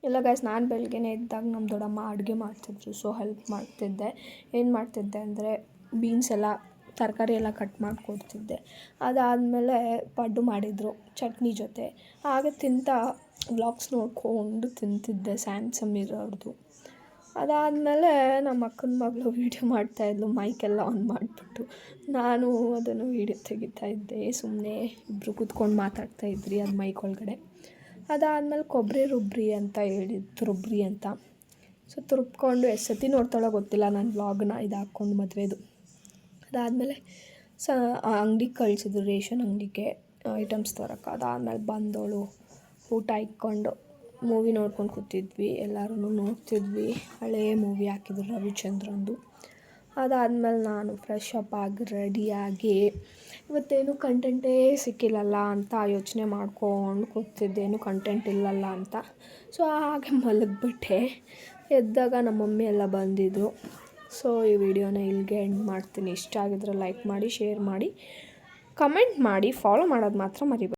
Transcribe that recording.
ಇಲ್ಲ ಗೈಸ್, ನಾನು ಬೆಳಗ್ಗೆನೇ ಇದ್ದಾಗ ನಮ್ಮ ದೊಡ್ಡಮ್ಮ ಅಡುಗೆ ಮಾಡ್ತಿದ್ರು. ಸೊ ಹೆಲ್ಪ್ ಮಾಡ್ತಿದ್ದೆ. ಏನು ಮಾಡ್ತಿದ್ದೆ ಅಂದರೆ ಬೀನ್ಸ್ ಎಲ್ಲ ತರಕಾರಿ ಎಲ್ಲ ಕಟ್ ಮಾಡಿಕೊಡ್ತಿದ್ದೆ. ಅದಾದಮೇಲೆ ಪಡ್ಡು ಮಾಡಿದರು ಚಟ್ನಿ ಜೊತೆ. ಹಾಗೆ ತಿಂತಾ ವ್ಲಾಗ್ಸ್ ನೋಡಿಕೊಂಡು ತಿಂತಿದ್ದೆ ಸಮೀರ್ ಅವ್ರದ್ದು. ಅದಾದಮೇಲೆ ನಮ್ಮ ಅಕ್ಕನ ಮಗಳು ವೀಡಿಯೋ ಮಾಡ್ತಾಯಿದ್ಲು ಮೈಕೆಲ್ಲ ಆನ್ ಮಾಡಿಬಿಟ್ಟು. ನಾನು ಅದನ್ನು ವೀಡಿಯೋ ತೆಗಿತಾಯಿದ್ದೆ. ಸುಮ್ಮನೆ ಇಬ್ಬರು ಕೂತ್ಕೊಂಡು ಮಾತಾಡ್ತಾಯಿದ್ರಿ ಅದು ಮೈಕ್ ಒಳಗಡೆ. ಅದಾದಮೇಲೆ ಕೊಬ್ಬರಿ ರುಬ್ರಿ ಅಂತ ಹೇಳಿದ್ದು, ರುಬ್ರಿ ಅಂತ. ಸೊ ರುಬ್ಕೊಂಡು ಎಷ್ಟು ಸತಿ ನೋಡ್ತಾಳೋ ಗೊತ್ತಿಲ್ಲ ನನ್ನ ವ್ಲಾಗ್ನ ಇದು ಹಾಕ್ಕೊಂಡು ಮದುವೆದು. ಅದಾದಮೇಲೆ ಅಂಗಡಿಗೆ ಕಳಿಸಿದ್ರು, ರೇಷನ್ ಅಂಗಡಿಗೆ ಐಟಮ್ಸ್ ತರೋಕೆ. ಅದಾದಮೇಲೆ ಬಂದವಳು ಊಟ ಇಕ್ಕೊಂಡು ಮೂವಿ ನೋಡ್ಕೊಂಡು ಕೂತಿದ್ವಿ. ಎಲ್ಲರೂ ನೋಡ್ತಿದ್ವಿ. ಹಳೆಯ ಮೂವಿ ಹಾಕಿದ್ರು ರವಿಚಂದ್ರನ್ದು. ಅದಾದಮೇಲೆ ನಾನು ಫ್ರೆಶ್ ಅಪ್ ಆಗಿ ರೆಡಿಯಾಗಿ ಇವತ್ತೇನು ಕಂಟೆಂಟೇ ಸಿಕ್ಕಿಲ್ಲಲ್ಲ ಅಂತ ಯೋಚನೆ ಮಾಡ್ಕೊಂಡು ಕೂತಿದ್ದೆ, ಏನು ಕಂಟೆಂಟ್ ಇಲ್ಲಲ್ಲ ಅಂತ. ಸೊ ಹಾಗೆ ಮಲಗಿಬಿಟ್ಟೆ. ಎದ್ದಾಗ ನಮ್ಮ ಮಮ್ಮಿ ಎಲ್ಲ ಬಂದಿದ್ದರು. ಸೊ ಈ ವಿಡಿಯೋನ ಇಲ್ಲಿಗೆ ಎಂಡ್ ಮಾಡ್ತೀನಿ. ಇಷ್ಟ ಆಗಿದ್ರೆ ಲೈಕ್ ಮಾಡಿ, ಶೇರ್ ಮಾಡಿ, ಕಮೆಂಟ್ ಮಾಡಿ, ಫಾಲೋ ಮಾಡೋದು ಮಾತ್ರ ಮರಿಬೇಡಿ.